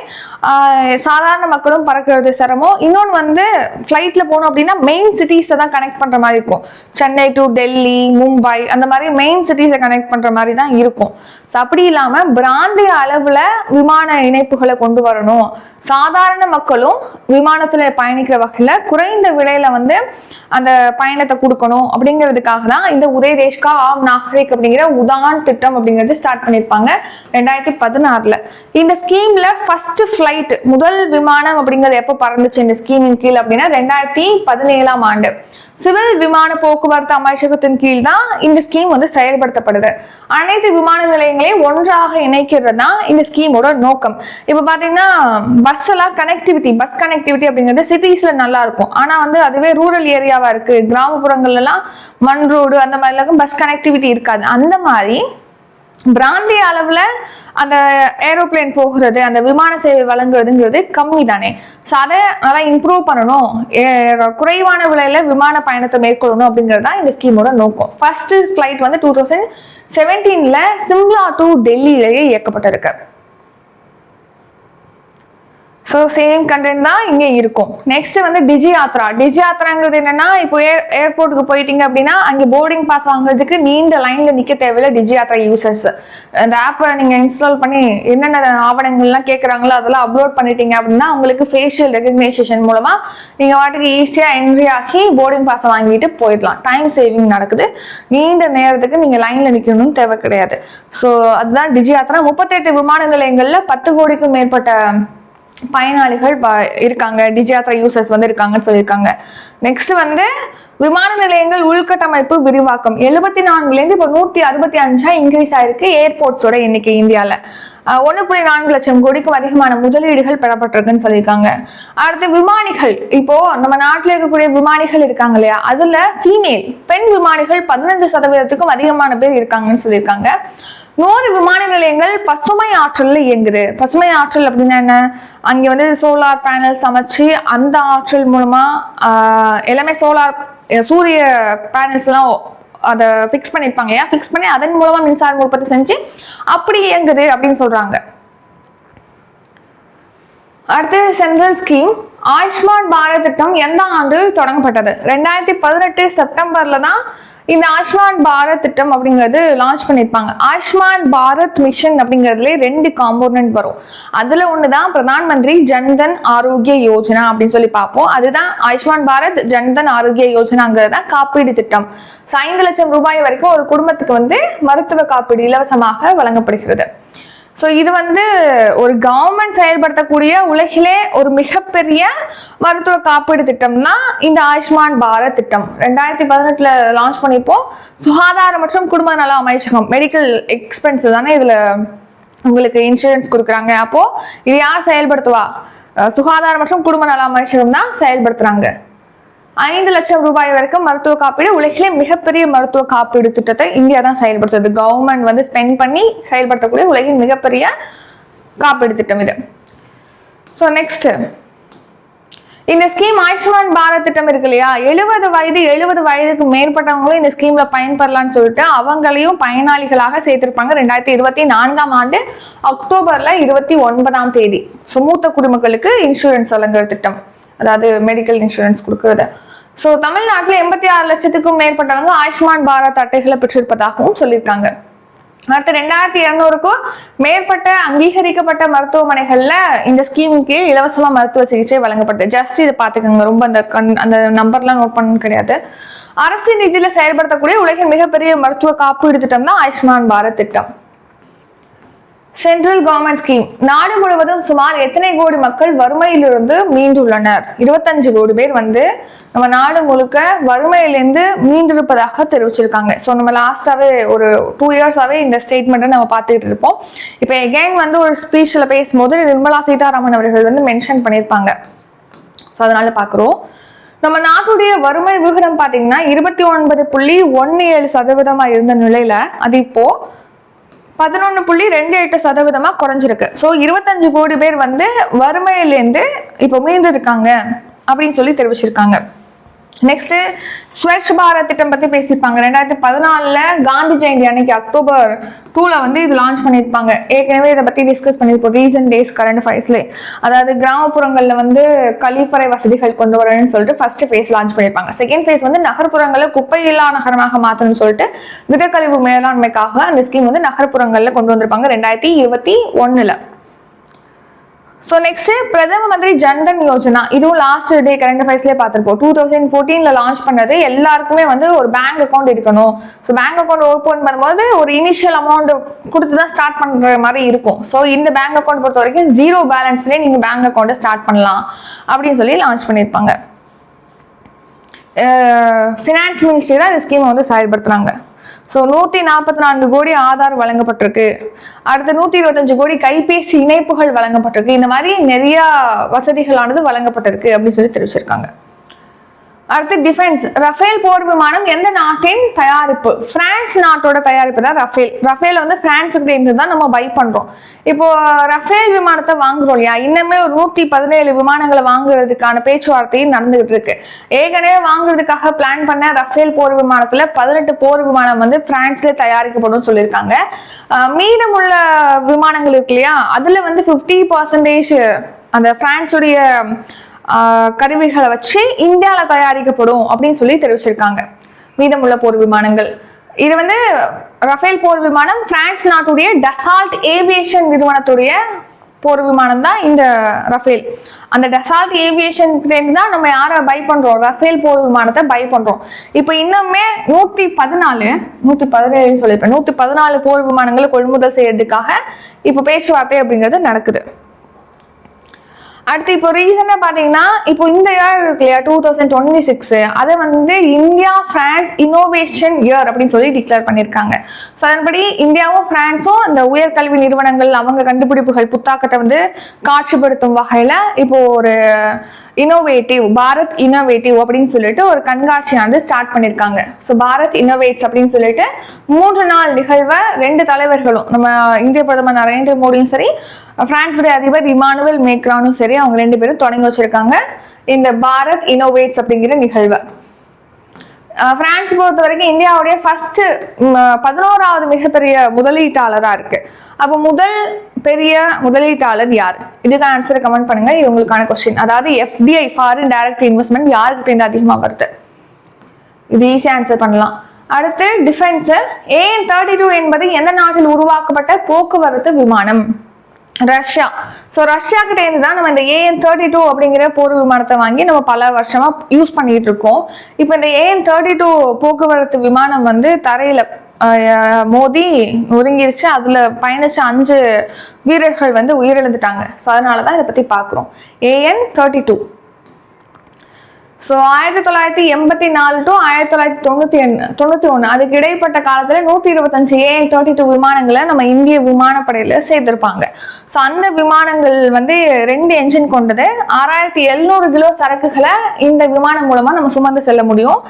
சாதாரண மக்களும் பறக்கிறது சிரமம். இன்னொன்று வந்து ஃபிளைட்ல போனோம் அப்படின்னா மெயின் சிட்டிஸை தான் கனெக்ட் பண்ற மாதிரி இருக்கும். சென்னை டு டெல்லி, மும்பை அந்த மாதிரி மெயின் சிட்டிஸை கனெக்ட் பண்ற மாதிரி தான் இருக்கும். ஸோ அப்படி இல்லாம பிராந்திய அளவுல விமான இணைப்புகளை கொண்டு வரணும். சாதாரண மக்களும் விமானத்துல பயணிக்கிற வகையில குறைந்த விலையில வந்து அந்த பயணத்தை கொடுக்கணும் அப்படிங்கிறதுக்காக தான் இந்த உதய் தேஷ் கா ஆம் நாகரிக் அப்படிங்கிற உடான் திட்டம் அப்படிங்கிறது ஸ்டார்ட் பண்ணிருப்பாங்க 2016ல. இந்த ஸ்கீம்ல ஃபர்ஸ்ட் ஃபிளைட் முதல் விமானம் அப்படிங்கிறது எப்போ பறந்துச்சு இந்த ஸ்கீமின் கீழ் அப்படின்னா 2017ஆம் ஆண்டு. சிவில் விமான போக்குவரத்து அமைச்சகத்தின் கீழ் தான் இந்த ஸ்கீம் வந்து செயல்படுத்தப்படுது. அனைத்து விமான நிலையங்களையும் ஒன்றாக இணைக்கிறது தான் இந்த ஸ்கீமோட நோக்கம். இப்ப பாத்தீங்கன்னா பஸ் கனெக்டிவிட்டி அப்படிங்கிறது சிட்டிஸ்ல நல்லா இருக்கும். ஆனா வந்து அதுவே ரூரல் ஏரியாவா இருக்கு, கிராமப்புறங்கள்ல எல்லாம் மண் ரோடு அந்த மாதிரி பஸ் கனெக்டிவிட்டி இருக்காது. அந்த மாதிரி பிராந்திய அளவுல அந்த ஏரோப்ளேன் போகிறது, அந்த விமான சேவை வழங்குறதுங்கிறது கம்மி தானே. ஸோ அதை நல்லா இம்ப்ரூவ் பண்ணணும், குறைவான விலையில விமான பயணத்தை மேற்கொள்ளணும் அப்படிங்கிறது தான் இந்த ஸ்கீமோட நோக்கம். ஃபர்ஸ்ட் ஃபிளைட் வந்து 2017ல சிம்லா டு டெல்லியிலேயே இயக்கப்பட்டிருக்கு. ஸோ சேம் கண்டென்ட் தான் இங்கே இருக்கும். நெக்ஸ்ட் வந்து டிஜி யாத்ராங்கிறது என்னன்னா, இப்போ ஏர்போர்ட்டுக்கு போயிட்டீங்க அப்படின்னா அங்கே போர்டிங் பாஸ் வாங்குறதுக்கு நீண்ட லைன்ல நிக்க தேவையில்ல. டிஜி யாத்ரா யூசர்ஸ் அந்த ஆப்பை நீங்க இன்ஸ்டால் பண்ணி என்னென்ன ஆவணங்கள்லாம் கேட்குறாங்களோ அதெல்லாம் அப்லோட் பண்ணிட்டீங்க அப்படின்னா உங்களுக்கு ஃபேஷியல் ரெகக்னைசேஷன் மூலமா நீங்க வாட்டுக்கு ஈஸியா என்ட்ரி ஆகி போர்டிங் பாஸை வாங்கிட்டு போயிடலாம். டைம் சேவிங் நடக்குது. நீண்ட நேரத்துக்கு நீங்க லைன்ல நிக்கணும்னு தேவை கிடையாது. ஸோ அதுதான் டிஜி யாத்ரா. 38 விமான நிலையங்கள்ல 10 கோடிக்கும் மேற்பட்ட பயனாளிகள் இருக்காங்க, டிஜி யாத்ரா யூசர்ஸ் வந்து இருக்காங்கன்னு சொல்லியிருக்காங்க. நெக்ஸ்ட் வந்து விமான நிலையங்கள் உள்கட்டமைப்பு விரிவாக்கம் 74லேருந்து இப்போ 165 இன்க்ரீஸ் ஆயிருக்கு ஏர்போர்ட்ஸோட எண்ணிக்கை இந்தியால. 1.4 லட்சம் கோடிக்கும் அதிகமான முதலீடுகள் பெறப்பட்டிருக்குன்னு சொல்லியிருக்காங்க. அடுத்து விமானிகள், இப்போ நம்ம நாட்டில் இருக்கக்கூடிய விமானிகள் இருக்காங்க இல்லையா, அதுல பெண் விமானிகள் 15% அதிகமான பேர் இருக்காங்கன்னு சொல்லியிருக்காங்க. 100 விமான நிலையங்கள் பசுமை ஆற்றல்ல இயங்குது. பசுமை ஆற்றல் அப்படின்னா என்ன? அங்க வந்து சோலார் பேனல் அமைச்சு அந்த ஆற்றல் மூலமா எல்லாமே சூரிய பேனல்ஸ் எல்லாம் அதை பிக்ஸ் பண்ணிருப்பாங்க இல்லையா, பிக்ஸ் பண்ணி அதன் மூலமா மின்சாரம் உற்பத்தி செஞ்சு அப்படி இயங்குது அப்படின்னு சொல்றாங்க. அடுத்து சென்ட்ரல் ஸ்கீம் ஆயுஷ்மான் பாரத் திட்டம் எந்த ஆண்டு தொடங்கப்பட்டது? 2018 செப்டம்பர்ல தான் இந்த ஆயுஷ்மான் பாரத் திட்டம் அப்படிங்கிறது லான்ச் பண்ணிருப்பாங்க. ஆயுஷ்மான் பாரத் மிஷன் அப்படிங்கிறதுல 2 காம்போனன்ட் வரும். அதுல ஒண்ணுதான் பிரதான் மந்திரி ஜன்தன் ஆரோக்கிய யோஜனா அப்படின்னு சொல்லி பார்ப்போம். அதுதான் ஆயுஷ்மான் பாரத் ஜன்தன் ஆரோக்கிய யோஜனாங்கிறது தான் காப்பீடு திட்டம். 5 லட்சம் ரூபாய் வரைக்கும் ஒரு குடும்பத்துக்கு வந்து மருத்துவ காப்பீடு இலவசமாக வழங்கப்படுகிறது. ஸோ இது வந்து ஒரு கவர்மெண்ட் செயல்படுத்தக்கூடிய உலகிலே ஒரு மிகப்பெரிய மருத்துவ காப்பீடு திட்டம்னா இந்த ஆயுஷ்மான் பாரத் திட்டம் 2018ல லான்ச் பண்ணிப்போம். சுகாதார மற்றும் குடும்ப நல அமைச்சகம் மெடிக்கல் எக்ஸ்பென்ஸ் தானே இதுல உங்களுக்கு இன்சூரன்ஸ் கொடுக்குறாங்க. அப்போ இது யார் செயல்படுத்துவா? சுகாதார மற்றும் குடும்ப நல அமைச்சகம் தான் செயல்படுத்துறாங்க. 5 லட்சம் ரூபாய் வரைக்கும் மருத்துவ காப்பீடு, உலகிலே மிகப்பெரிய மருத்துவ காப்பீடு திட்டத்தை இந்தியா தான் செயல்படுத்துது. கவர்மெண்ட் வந்து ஸ்பெண்ட் பண்ணி செயல்படுத்தக்கூடிய உலகின் மிகப்பெரிய காப்பீடு திட்டம் இது. ஸோ நெக்ஸ்ட் இந்த ஸ்கீம் ஆயுஷ்மான் பாரத் திட்டம் இருக்கு இல்லையா, 70 வயதுக்கு மேற்பட்டவங்களும் இந்த ஸ்கீம்ல பயன்பெறலாம்னு சொல்லிட்டு அவங்களையும் பயனாளிகளாக சேர்த்திருப்பாங்க 2024ஆம் ஆண்டு அக்டோபர்ல 29ஆம் தேதி. மூத்த குடிமக்களுக்கு இன்சூரன்ஸ் வழங்குற திட்டம், அதாவது மெடிக்கல் இன்சூரன்ஸ் கொடுக்கறது. சோ தமிழ்நாட்டில் 86 லட்சத்துக்கும் மேற்பட்டவங்க ஆயுஷ்மான் பாரத் அட்டைகளை பெற்றிருப்பதாகவும் சொல்லியிருக்காங்க. அடுத்து 2200க்கும் மேற்பட்ட அங்கீகரிக்கப்பட்ட மருத்துவமனைகள்ல இந்த ஸ்கீமுக்கு இலவசமா மருத்துவ சிகிச்சை வழங்கப்பட்டு. ஜஸ்ட் இதை பாத்துக்கோங்க, ரொம்ப அந்த நம்பர்லாம் நோட் பண்ண கிடையாது. அரசு நிதியில செயல்படுத்தக்கூடிய உலகின் மிகப்பெரிய மருத்துவ காப்பீடு திட்டம் தான் ஆயுஷ்மான் பாரத் திட்டம். Central government scheme. நாடு முழுவதும் சுமார் எத்தனை கோடி மக்கள் வறுமையிலிருந்து மீண்டுள்ளனர்? 25 கோடி பேர் நம்ம நாடு முழுக்க வறுமையிலிருந்து மீண்டிருப்பதாக தெரிவிச்சிருக்காங்க. ஸோ நம்ம லாஸ்டாவே ஒரு 2 இயர்ஸாவே இந்த ஸ்டேட்மெண்ட்டை நம்ம பார்த்துட்டு இருப்போம். இப்போ எகைன் ஒரு ஸ்பீச்ல பேசும்போது நிர்மலா சீதாராமன் அவர்கள் மென்ஷன் பண்ணியிருப்பாங்க. ஸோ அதனால பார்க்குறோம். நம்ம நாட்டுடைய வறுமை விகிதம் பார்த்தீங்கன்னா 29.17% இருந்த நிலையில அது இப்போ 11.28% குறைஞ்சிருக்கு. ஸோ 25 கோடி பேர் வறுமையிலேருந்து இப்போ மீண்டு இருக்காங்க அப்படின்னு சொல்லி தெரிவிச்சிருக்காங்க. நெக்ஸ்ட் ஸ்வச் பாரத் திட்டம் பத்தி பேசியிருப்பாங்க. 2014 காந்தி ஜெயந்தி அன்னைக்கு அக்டோபர் 2ல இது லான்ச் பண்ணியிருப்பாங்க. ஏற்கனவே இதை பத்தி டிஸ்கஸ் பண்ணிருப்போம் ரீசன்ட் டேஸ் கரண்ட் ஃபைஸ்ல. அதாவது கிராமப்புறங்கள்ல கழிப்பறை வசதிகள் கொண்டு வரணும்னு சொல்லிட்டு ஃபர்ஸ்ட் ஃபேஸ் லான்ச் பண்ணியிருப்பாங்க. செகண்ட் ஃபேஸ் நகர்ப்புறங்களை குப்பையில்லா நகரமாக மாற்றணும்னு சொல்லிட்டு திடக்கழிவு மேலாண்மைக்காக அந்த ஸ்கீம் நகர்ப்புறங்கள்ல கொண்டு வந்திருப்பாங்க 2021ல. ஸோ நெக்ஸ்ட் பிரதம மந்திரி ஜன்தன் யோஜனா. இதுவும் லாஸ்ட் டே கரண்ட் அஃபேர்ஸ்லேயே பார்த்துருப்போம். 2014ல லான்ச் பண்ணது. எல்லாருக்குமே ஒரு பேங்க் அக்கௌண்ட் இருக்கணும். ஸோ பேங்க் அக்கௌண்ட் ஓப்பன் பண்ணும்போது ஒரு இனிஷியல் அமௌண்ட் கொடுத்து தான் ஸ்டார்ட் பண்ற மாதிரி இருக்கும். ஸோ இந்த பேங்க் அக்கௌண்ட் பொறுத்த வரைக்கும் 0 பேலன்ஸ்லேயே நீங்க பேங்க் அக்கௌண்ட்டை ஸ்டார்ட் பண்ணலாம் அப்படின்னு சொல்லி லான்ச் பண்ணியிருப்பாங்க. ஃபினான்ஸ் மினிஸ்ட்ரி தான் இந்த ஸ்கீமை செயல்படுத்துறாங்க. ஸோ 144 கோடி ஆதார் வழங்கப்பட்டிருக்கு. அடுத்து 125 கோடி கைபேசி இணைப்புகள் வழங்கப்பட்டிருக்கு. இந்த மாதிரி நிறைய வசதிகளானது வழங்கப்பட்டிருக்கு அப்படின்னு சொல்லி தெரிவிச்சிருக்காங்க. அடுத்து டிஃபென்ஸ். ரஃபேல் போர் விமானம் எந்த நாட்டின் தயாரிப்பு? பிரான்ஸ் நாட்டோட தயாரிப்பு தான் ரஃபேல். ரஃபேல் பிரான்ஸுக்கு இருந்து தான் நம்ம பை பண்றோம். இப்போ ரஃபேல் விமானத்தை வாங்குறோம் இல்லையா, இன்னுமே ஒரு 117 விமானங்களை வாங்குறதுக்கான பேச்சுவார்த்தையும் நடந்துகிட்டு இருக்கு. ஏற்கனவே வாங்குறதுக்காக பிளான் பண்ண ரஃபேல் போர் விமானத்துல 18 போர் விமானம் பிரான்ஸ்ல தயாரிக்கப்படும் சொல்லியிருக்காங்க. மீதமுள்ள விமானங்கள் இருக்கு இல்லையா, அதுல 50% அந்த பிரான்ஸுடைய கருவிகளை வச்சு இந்தியாவில் தயாரிக்கப்படும் அப்படின்னு சொல்லி தெரிவிச்சிருக்காங்க. மீதமுள்ள போர் விமானங்கள் இது ரஃபேல் போர் விமானம் பிரான்ஸ் நாட்டுடைய டசால்ட் ஏவியேஷன் நிறுவனத்துடைய போர் விமானம் தான் இந்த ரஃபேல். அந்த டசால்ட் ஏவியேஷன் தான் நம்ம யாரை பை பண்றோம்? ரஃபேல் போர் விமானத்தை பை பண்றோம். இப்போ இன்னுமே 117 சொல்லிருப்பேன் 114 போர் விமானங்களை கொள்முதல் செய்யறதுக்காக இப்போ பேச்சுவார்த்தை அப்படிங்கிறது நடக்குது. அடுத்து இப்போ ரீசனா பாத்தீங்கன்னா இப்போ இந்த இயர் இருக்கு இல்லையா 2026, அதை இந்தியா பிரான்ஸ் இன்னோவேஷன் இயர் அப்படின்னு சொல்லி டிக்ளேர் பண்ணியிருக்காங்க. ஸோ அதன்படி இந்தியாவும் பிரான்ஸும் இந்த உயர்கல்வி நிறுவனங்கள் அவங்க கண்டுபிடிப்புகள் புத்தாக்கத்தை காட்சிப்படுத்தும் வகையில இப்போ ஒரு இன்னோவேட்டிவ் பாரத் இன்னோவேட்டிவ் அப்படின்னு சொல்லிட்டு ஒரு கண்காட்சியானது ஸ்டார்ட் பண்ணியிருக்காங்க. ஸோ பாரத் இன்னோவேட்ஸ் அப்படின்னு சொல்லிட்டு 3 நாள் நிகழ்வை 2 தலைவர்களும் நம்ம இந்திய பிரதமர் நரேந்திர மோடியும் சரி பிரான்ஸுடைய அதிபர் இமானுவேல் மேக்ரானும் சரி அவங்க 2 பேரும் தொடங்கி வச்சிருக்காங்க இந்த பாரத் இன்னோவேட்ஸ் அப்படிங்கிற நிகழ்வை. பிரான்ஸ் பொறுத்த வரைக்கும் இந்தியாவுடைய ஃபர்ஸ்ட் 11வது மிகப்பெரிய முதலீட்டாளரா இருக்கு. அப்போ முதல் பெரிய முதலீட்டாளர் யார்? இதுக்கு ஆன்சர் கமெண்ட் பண்ணுங்க. இது உங்களுக்கான கொஸ்டின். அதாவது FDI ஃபாரின் டைரக்ட் இன்வெஸ்ட்மெண்ட் யாருக்கிட்ட இருந்து அதிகமா வருது? இது ஈஸியா ஆன்சர் பண்ணலாம். அடுத்து டிஃபென்ஸ். AN-32 என்பது எந்த நாட்டில் உருவாக்கப்பட்ட போக்குவரத்து விமானம்? ரஷ்யா. ஸோ ரஷ்யா கிட்ட இருந்து தான் நம்ம இந்த AN-32 அப்படிங்கிற போர் விமானத்தை வாங்கி நம்ம பல வருஷமா யூஸ் பண்ணிட்டு இருக்கோம். இப்போ இந்த AN-32 போக்குவரத்து விமானம் தரையில மோதி நொறுங்கிருச்சு. அதுல பயணிச்ச 5 வீரர்கள் உயிரிழந்துட்டாங்க. ஸோ அதனாலதான் இதை பத்தி பாக்குறோம். AN-32. ஸோ 1984 to 1991 அதுக்கு இடைப்பட்ட காலத்துல 125 AN-32 விமானங்களை நம்ம இந்திய விமானப்படையில சேர்த்திருப்பாங்க. ஸோ அந்த விமானங்கள் 2 என்ஜின் கொண்டது. 6700 கிலோ சரக்குகளை இந்த விமானம் மூலமா நம்ம சுமந்து செல்ல முடியும்.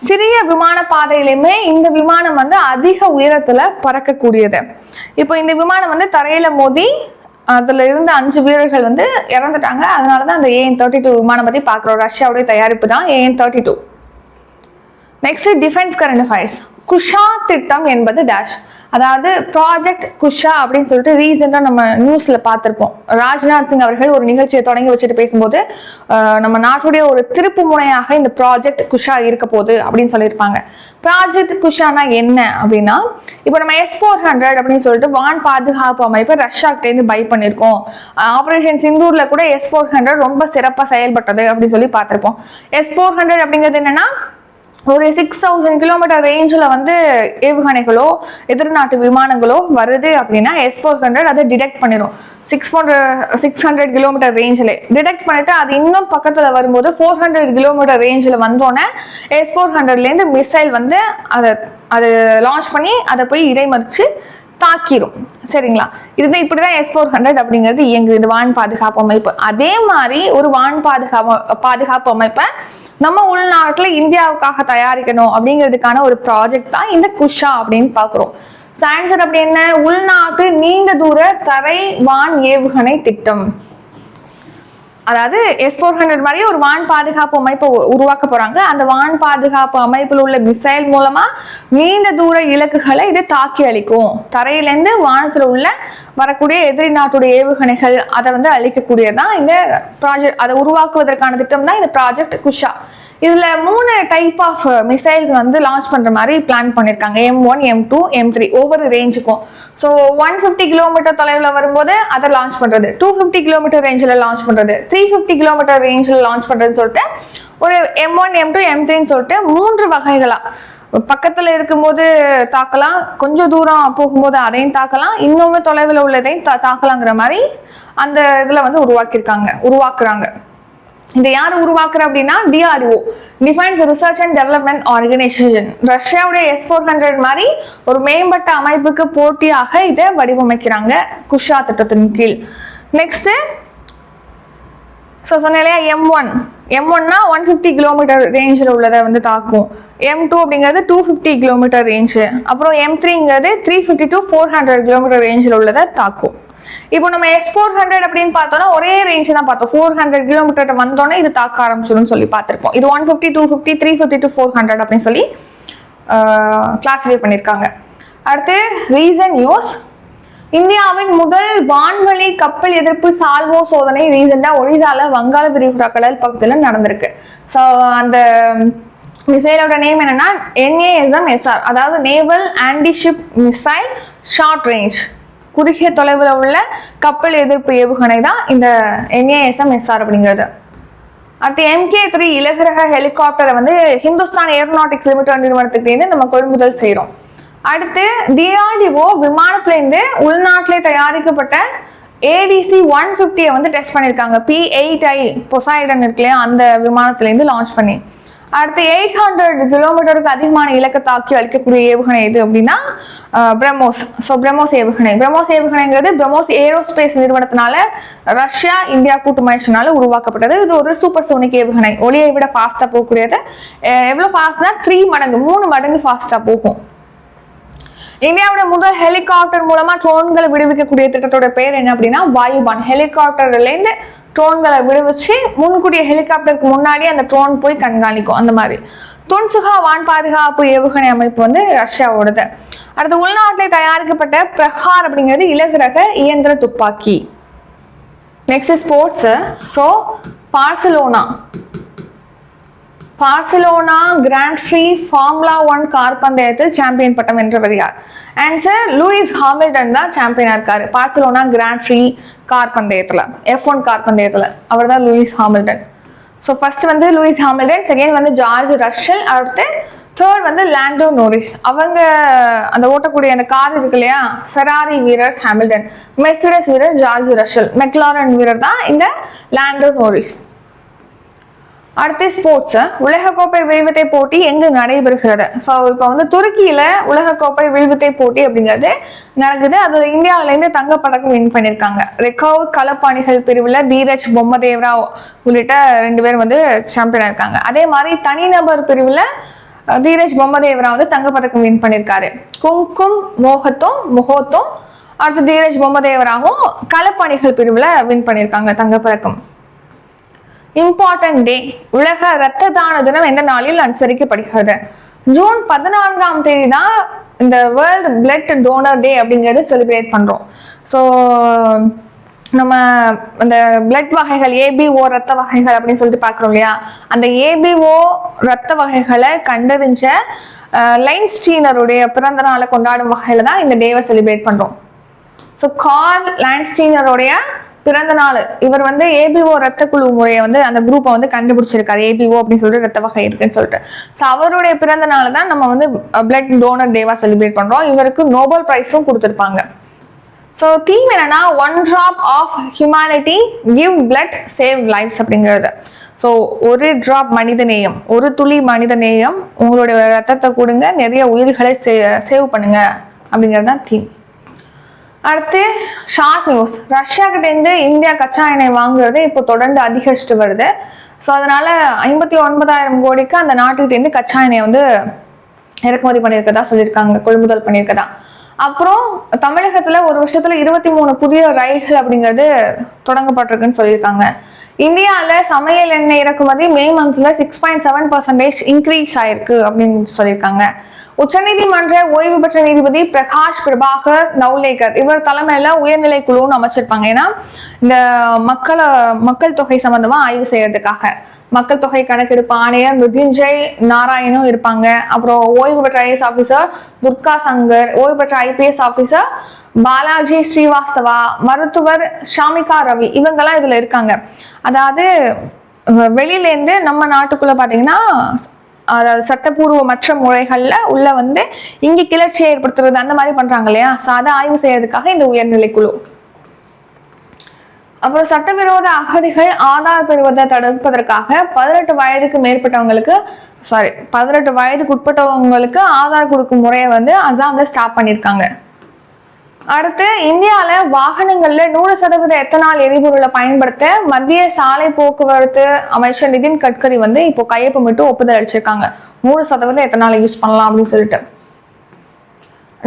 சிறிய விமான பாதையிலுமே இந்த விமானம் அதிக உயரத்துல பறக்கக்கூடியது. இப்போ இந்த விமானம் தரையில மோதி அதுல இருந்த 5 வீரர்கள் வந்து இறந்துட்டாங்க. அதனாலதான் அந்த AN-32 விமானம் பத்தி பாக்குறோம். ரஷ்யாவுடைய தயாரிப்பு தான் AN-32. Next defence current affairs. Kusha திட்டம் என்பது டேஷ். அதாவது ப்ராஜெக்ட் குஷா அப்படின்னு சொல்லிட்டு ரீசெண்டா நம்ம நியூஸ்ல பார்த்திருப்போம். ராஜ்நாத் சிங் அவர்கள் ஒரு நிகழ்ச்சியை தொடங்கி வச்சுட்டு பேசும்போது நம்ம நாட்டுடைய ஒரு திருப்பு முனையாக இந்த ப்ராஜெக்ட் குஷா இருக்க போகுது அப்படின்னு சொல்லியிருப்பாங்க. ப்ராஜெக்ட் குஷானா என்ன அப்படின்னா, இப்போ நம்ம S-400 அப்படின்னு சொல்லிட்டு வான் பாதுகாப்பு அமைப்பு ரஷ்யாக்கிட்ட இருந்து பை பண்ணிருக்கோம். ஆபரேஷன் சிந்தூர்ல கூட S-400 ரொம்ப சிறப்பா செயல்பட்டது அப்படின்னு சொல்லி பார்த்திருப்போம். S-400 அப்படிங்கிறது என்னன்னா, ஒரு 6000 கிலோமீட்டர் ரேஞ்சில் வந்து ஏவுகணைகளோ எதிர்நாட்டு விமானங்களோ வருது அப்படின்னா S-400 அதை டிடெக்ட் பண்ணிடும். 600 கிலோமீட்டர் ரேஞ்சில் டிடெக்ட் பண்ணிட்டு அது இன்னும் பக்கத்துல வரும்போது 400 கிலோமீட்டர் ரேஞ்சில் வந்தோன்னே S-400லேருந்து மிசைல் வந்து அதை லான்ச் பண்ணி அதை போய் இடைமறிச்சு தாக்கிரும். சரிங்களா? இதுதான் இப்படிதான் S-400 அப்படிங்கிறது இயங்குது, இந்த வான் பாதுகாப்பு அமைப்பு. அதே மாதிரி ஒரு வான் பாதுகாப்பு அமைப்பை நம்ம உள்நாட்டுல இந்தியாவுக்காக தயாரிக்கணும் அப்படிங்கிறதுக்கான ஒரு ப்ராஜெக்ட் தான் இந்த குஷா அப்படின்னு பாக்குறோம். ஆன்சர் அப்படி என்ன? உள்நாட்டு நீண்ட தூர தரை வான் ஏவுகணை திட்டம். அதாவது S-400 மாதிரி ஒரு வான் பாதுகாப்பு அமைப்பை உருவாக்க போறாங்க. அந்த வான் பாதுகாப்பு அமைப்பில் உள்ள மிசைல் மூலமா நீண்ட தூர இலக்குகளை இது தாக்கி அளிக்கும். தரையிலேருந்து வானத்துல உள்ள வரக்கூடிய எதிரி நாட்டுடைய ஏவுகணைகள் அதை வந்து அழிக்கக்கூடியதான் இந்த ப்ராஜெக்ட். அதை உருவாக்குவதற்கான திட்டம் தான் இந்த ப்ராஜெக்ட் குஷா. இதுல 3 டைப் ஆஃப் மிசைல்ஸ் வந்து லான்ச் பண்ற மாதிரி பிளான் பண்ணிருக்காங்க. M1, M2, M3 ஒவ்வொரு ரேஞ்சுக்கும். ஸோ 150 கிலோமீட்டர் தொலைவில் வரும்போது அதை லான்ச் பண்றது, 250 கிலோமீட்டர் ரேஞ்சில் லான்ச் பண்றது, 350 கிலோமீட்டர் ரேஞ்சில் லான்ச் பண்றதுன்னு சொல்லிட்டு ஒரு M1, M2, M3ன்னு சொல்லிட்டு 3 வகைகளா பக்கத்துல இருக்கும்போது தாக்கலாம், கொஞ்சம் தூரம் போகும்போது அதையும் தாக்கலாம், இன்னுமே தொலைவில் உள்ளதையும் தாக்கலாங்கிற மாதிரி அந்த இதுல வந்து உருவாக்குறாங்க. இதை யார் உருவாக்குற அப்படின்னா DRDO, defence research and development organisation. ரஷ்யாவுடைய S-400 மாதிரி ஒரு மேம்பட்ட அமைப்புக்கு போட்டியாக இதை வடிவமைக்கிறாங்க குஷா திட்டத்தின் கீழ். நெக்ஸ்ட் சொன்னேன் M1னா 150 கிலோமீட்டர் ரேஞ்சில் உள்ளதை வந்து தாக்கும். M2 அப்படிங்கிறது 250 கிலோமீட்டர் ரேஞ்சு. அப்புறம் M3ங்கிறது 350 to 400 கிலோமீட்டர் ரேஞ்சில் உள்ளதை தாக்கும். இப்போ நம்ம S-400 அப்படின்னு பார்த்தோம்னா ஒரே ரேஞ்ச் தான் பார்த்தோம். 400 கிலோமீட்டர் வந்தோன்னே இது தாக்க ஆரம்பிச்சிடும் சொல்லி பார்த்திருப்போம். இது 150, 250, 350 to 400 அப்படின்னு சொல்லி கிளாசிஃபை பண்ணியிருக்காங்க. அடுத்து ரீசன் நியூஸ். இந்தியாவின் முதல் வான்வழி கப்பல் எதிர்ப்பு சால்வோ சோதனை ரீசெண்டா ஒடிசால வங்காள விரிகுடா கடல் பகுதியில் நடந்திருக்கு. ஸோ அந்த மிசைலோட நேம் என்னன்னா NASM-SR, அதாவது naval anti ship missile short range, குறுகிய தொலைவில் உள்ள கப்பல் எதிர்ப்பு ஏவுகணை தான் இந்த NASM-SR அப்படிங்கிறது. அடுத்து MK3 இலகுரக ஹெலிகாப்டரை வந்து ஹிந்துஸ்தான் ஏரோநாட்டிக்ஸ் லிமிடெட் நிறுவனத்துக்கு நம்ம கொள்முதல் செய்யறோம். அடுத்து DRDO விமானத்திலேருந்து உள்நாட்டிலே தயாரிக்கப்பட்ட ADC-150 வந்து டெஸ்ட் பண்ணிருக்காங்க. P-8I பொசைடன் இருக்கு இல்லையா, அந்த விமானத்திலேருந்து லான்ச் பண்ணி. அடுத்து 800 கிலோமீட்டருக்கு அதிகமான இலக்கை தாக்கி அளிக்கக்கூடிய ஏவுகணை எது அப்படின்னா பிரம்மோஸ். ஸோ பிரம்மோஸ் ஏவுகணைங்கிறது பிரம்மோஸ் ஏரோஸ்பேஸ் நிறுவனத்தினால ரஷ்யா இந்தியா கூட்டு முயற்சினால உருவாக்கப்பட்டது. இது ஒரு சூப்பர் சோனிக் ஏவுகணை, ஒளியை விட ஃபாஸ்டா போகக்கூடியது. எவ்வளவு ஃபாஸ்ட்னா 3 மடங்கு ஃபாஸ்டா போகும். இந்தியாவோட முதல் ஹெலிகாப்டர் மூலமா ட்ரோன்களை விடுவிக்கக்கூடிய திட்டத்தோட பேர் என்ன அப்படின்னா வாயுபான். ஹெலிகாப்டர்ல இருந்து ட்ரோன்களை விடுவிச்சு முன்கூடிய ஹெலிகாப்டருக்கு முன்னாடி அந்த ட்ரோன் போய் கண்காணிக்கும். அந்த மாதிரி துன்சுகா வான் பாதுகாப்பு ஏவுகணை அமைப்பு வந்து ரஷ்யாவோடது. அடுத்து உள்நாட்டில் தயாரிக்கப்பட்ட பிரகார் அப்படிங்கிறது இலகுரக இயந்திர துப்பாக்கி. Next sports. So Barcelona grand prix formula 1 car பந்தயத்தில் சாம்பியன் பட்டம் வென்றவர் யார்? ஆன்சர் லூயிஸ் ஹாமில்டன் தான் சாம்பியனா இருக்காரு பார்சிலோனா கிராண்ட் பிரீ கார் பந்தயத்துல, F1 கார் பந்தயத்துல. அவர் தான் லூயிஸ் ஹாமில்டன். ஸோ ஃபர்ஸ்ட் வந்து லூயிஸ் ஹாமில்டன், செகண்ட் வந்து ஜார்ஜ் ரஷல், அடுத்து தேர்ட் வந்து லாண்டோ நோரிஸ். அவங்க அந்த ஓட்டக்கூடிய அந்த கார் இருக்கு இல்லையா, ஃபெராரி வீரர் ஹாமில்டன், மெர்சிடஸ் வீரர் ஜார்ஜ் ரஷல், மெக்லாரன் வீரர் தான் இந்த லாண்டோ நோரிஸ். அடுத்து ஸ்போர்ட்ஸ். உலகக்கோப்பை வில்வித்தை போட்டி எங்கு நடைபெறுகிறது? ஸோ இப்போ வந்து துருக்கியில உலகக்கோப்பை வில்வித்தை போட்டி அப்படிங்கிறது நடக்குது. அதுல இந்தியாவிலேருந்து தங்கப்பதக்கம் வின் பண்ணியிருக்காங்க. ரெக்கர்வ் களப்பாணிகள் பிரிவுல தீரஜ் பொம்மதேவரா உள்ளிட்ட 2 பேர் வந்து சாம்பியனா இருக்காங்க. அதே மாதிரி தனிநபர் பிரிவுல தீரஜ் பொம்மதேவரா வந்து தங்கப்பதக்கம் வின் பண்ணியிருக்காரு. கும்கும் மோகத்தும் அடுத்து தீரஜ் பொம்மதேவராகவும் களப்பணிகள் பிரிவுல வின் பண்ணியிருக்காங்க தங்கப்பதக்கம். இம்பார்ட்டன்ட் டே, உலக இரத்த தான தினம் எந்த நாளில் அனுசரிக்கப்படுகிறது? ஜூன் 14 தான் இந்த வேர்ல்டு பிளட் டோனர் டே அப்படிங்கிறது செலிப்ரேட் பண்றோம். ஸோ நம்ம அந்த பிளட் வகைகள் ஏபிஓ ரத்த வகைகள் அப்படின்னு சொல்லிட்டு பார்க்குறோம் இல்லையா, அந்த ஏபிஓ ரத்த வகைகளை கண்டறிஞ்ச லைன்ஸ்டீனருடைய பிறந்த நாளை கொண்டாடும் வகையில தான் இந்த டேவை செலிப்ரேட் பண்றோம். ஸோ கார்ல் லைன்ஸ்டீனருடைய பிறந்த நாள், இவர் வந்து ஏபிஓ ரத்த குழு முறையை வந்து அந்த குரூப்பை வந்து கண்டுபிடிச்சிருக்காரு, ஏபிஓ அப்படின்னு சொல்லிட்டு ரத்த வகை இருக்குன்னு சொல்லிட்டு. ஸோ அவருடைய பிறந்த நாள் தான் நம்ம வந்து பிளட் டோனர் டேவா செலிப்ரேட் பண்றோம். இவருக்கு நோபல் பிரைஸும் கொடுத்துருப்பாங்க. ஸோ தீம் என்னன்னா one drop of humanity give blood save lifes அப்படிங்கிறது. ஸோ ஒரு டிராப் மனித நேயம், ஒரு துளி மனித நேயம், உங்களுடைய ரத்தத்தை கொடுங்க, நிறைய உயிர்களை சேவ் பண்ணுங்க அப்படிங்கிறது தான் தீம். அடுத்து ஷார்ட் நியூஸ், ரஷ்யா கிட்ட இருந்து இந்தியா கச்சா எண்ணெய் வாங்குறது இப்போ தொடர்ந்து அதிகரிச்சுட்டு வருது. ஸோ அதனால 59,000 கோடிக்கு அந்த நாட்டுக்கிட்ட இருந்து கச்சா எண்ணெய் வந்து இறக்குமதி பண்ணியிருக்கதா சொல்லியிருக்காங்க, கொள்முதல் பண்ணியிருக்கதா. அப்புறம் தமிழகத்துல ஒரு வருஷத்துல 23 புதிய ரயில்கள் அப்படிங்கிறது தொடங்கப்பட்டிருக்குன்னு சொல்லியிருக்காங்க. இந்தியாவில சமையல் எண்ணெய் இறக்குமதி மே மந்த்ல 6.7% இன்க்ரீஸ் ஆயிருக்கு அப்படின்னு சொல்லியிருக்காங்க. உச்சநீதிமன்ற ஓய்வு பெற்ற நீதிபதி பிரகாஷ் பிரபாகர் நவ்லேகர் இவர் தலைமையில உயர்நிலை குழுன்னு அமைச்சிருப்பாங்க. ஏன்னா இந்த மக்கள் தொகை சம்பந்தமா ஆய்வு செய்யறதுக்காக மக்கள் தொகை கணக்கெடுப்பு ஆணையர் மிருத்யுஞ்சய் நாராயணும் இருப்பாங்க. அப்புறம் ஓய்வு பெற்ற ஐஏஎஸ் ஆபீசர் துர்கா சங்கர், ஓய்வு பெற்ற ஐபிஎஸ் ஆபீசர் பாலாஜி ஸ்ரீவாஸ்தவா, மருத்துவர் ஷாமிகா ரவி, இவங்கெல்லாம் இதுல இருக்காங்க. அதாவது வெளியில இருந்து நம்ம நாட்டுக்குள்ள பாத்தீங்கன்னா அதாவது சட்டப்பூர்வமற்ற முறைகள்ல உள்ள வந்து இங்க கிளர்ச்சியை ஏற்படுத்துறது அந்த மாதிரி பண்றாங்க இல்லையா, அதை ஆய்வு செய்யறதுக்காக இந்த உயர்நிலை குழு. அப்புறம் சட்டவிரோத அகதிகள் ஆதார் பெறுவதை தடுப்பதற்காக 18 வயதுக்கு மேற்பட்டவங்களுக்கு 18 வயதுக்கு உட்பட்டவங்களுக்கு ஆதார் கொடுக்கும் முறையை வந்து அசாம்ல ஸ்டாப் பண்ணியிருக்காங்க. அடுத்து இந்தியால வாகனங்கள்ல 100% எத்தனால் எரிபொருளை பயன்படுத்த மத்திய சாலை போக்குவரத்து அமைச்சர் நிதின் கட்கரி வந்து இப்போ கையொப்பமிட்டு ஒப்புதல் அளிச்சிருக்காங்க. 100% எத்தனாலை யூஸ் பண்ணலாம் அப்படின்னு சொல்லிட்டு.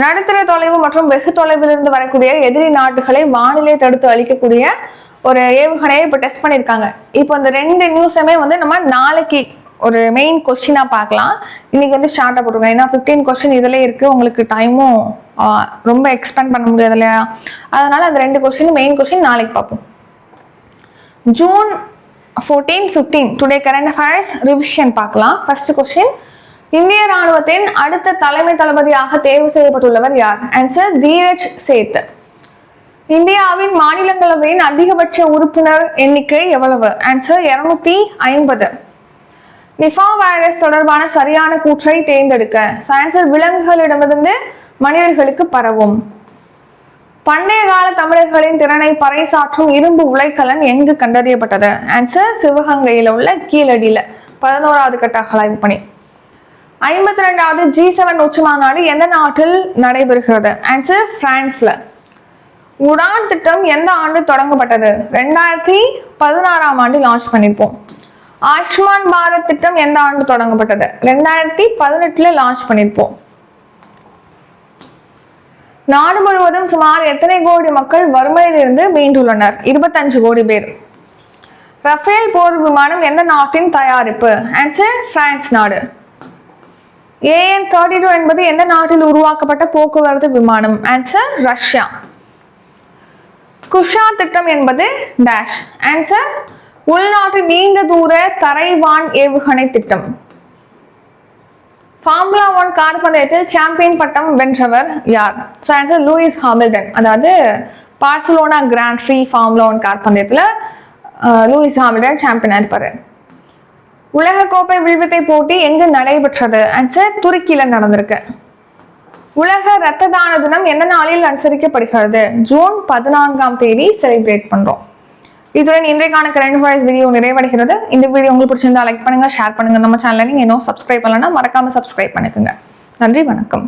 நடுத்தர தொலைவு மற்றும் வெகு தொலைவில் இருந்து வரக்கூடிய எதிரி நாட்டுகளை வானிலை தடுத்து அளிக்கக்கூடிய ஒரு ஏவுகணையை இப்போ டெஸ்ட் பண்ணியிருக்காங்க. இப்போ இந்த 2 நியூஸுமே வந்து நம்ம நாளைக்கு ஒரு மெயின் கொஸ்டினா பார்க்கலாம். இன்னைக்கு வந்து ஷார்ட்டா போட்டிருக்கோம், ஏன்னா 15 கொஸ்டின் இதுல இருக்கு, உங்களுக்கு டைமும் ரொம்ப எக்ஸ்பெண்ட் பண்ண முடியாது இல்லையா, அதனால அந்த 2 கொஸ்டின் மெயின் கொஸ்டின் நாளைக்கு பார்ப்போம். June 14, 15 today current affairs revision பார்க்கலாம். ஃபர்ஸ்ட் கொஸ்டின், இந்திய ராணுவத்தின் அடுத்த தலைமை தளபதியாக தேர்வு செய்யப்பட்டுள்ளவர் யார்? ஆன்சர் தீரஜ் சேத். இந்தியாவின் மாநிலங்களவையின் அதிகபட்ச உறுப்பினர் எண்ணிக்கை எவ்வளவு? ஆன்சர் 250. நிஃபா வைரஸ் தொடர்பான சரியான கூற்றை தேர்ந்தெடுக்க. ஆன்சர் விலங்குகளிடமிருந்து மனிதர்களுக்கு பரவும். பண்டைய கால தமிழர்களின் திறனை பறைசாற்றும் இரும்பு உலைக்கலன் எங்கு கண்டறியப்பட்டது? ஆன்சர் சிவகங்கையில உள்ள கீழடியில 11வது கட்ட அகழாய்வு பணி. 52வது G7 உச்சி மாநாடு எந்த நாட்டில் நடைபெறுகிறது? ஆன்சர் பிரான்ஸ்ல. உடான் திட்டம் எந்த ஆண்டு தொடங்கப்பட்டது? 2016ஆம் ஆண்டு லான்ச் பண்ணிருப்போம். ஆயுஷ்மான் பாரத் திட்டம் எந்த ஆண்டு தொடங்கப்பட்டது? 2018 லான்ச் பண்ணிருப்போம். நாடு முழுவதும் சுமார் எத்தனை கோடி மக்கள் வறுமையிலிருந்து மீண்டுள்ளனர்? 25 கோடி பேர். ரஃபேல் போர் விமானம் எந்த நாட்டின் தயாரிப்பு? ஆன்சர் பிரான்ஸ் நாடு. AN-32 என்பது எந்த நாட்டில் உருவாக்கப்பட்ட போக்குவரத்து விமானம்? Answer Russia. குஷா திட்டம் என்பது டேஷ். ஆன்சர் உள்நாட்டு நீண்ட தூர தரைவான் ஏவுகணை திட்டம். ஃபார்முலா 1 கார் பந்தயத்தில் சாம்பியன் பட்டம் வென்றவர் யார்? Answer Lewis Hamilton. அதாவது Barcelona grand prix formula 1 car பந்தயத்துல லூயிஸ் ஹாமில்டன் சாம்பியன் இருப்பாரு. உலக கோப்பை வில்வித்தை போட்டி எங்கு நடைபெற்றது? ஆன்சர் துருக்கியில நடந்திருக்கு. உலக இரத்த தான தினம் எந்த நாளில் அனுசரிக்கப்படுகிறது? ஜூன் 14 செலிப்ரேட் பண்றோம். இதுடன் இன்றைக்கான கரண்ட் அஃபேர்ஸ் வீடியோ நிறைவடைகிறது. இந்த வீடியோ உங்களுக்கு பிடிச்சிருந்தா லைக் பண்ணுங்க, ஷேர் பண்ணுங்க. நம்ம சேனலை நீங்க இன்னும் சப்ஸ்கிரைப் பண்ணலன்னா மறக்காம சப்ஸ்கிரைப் பண்ணிக்கோங்க. நன்றி, வணக்கம்.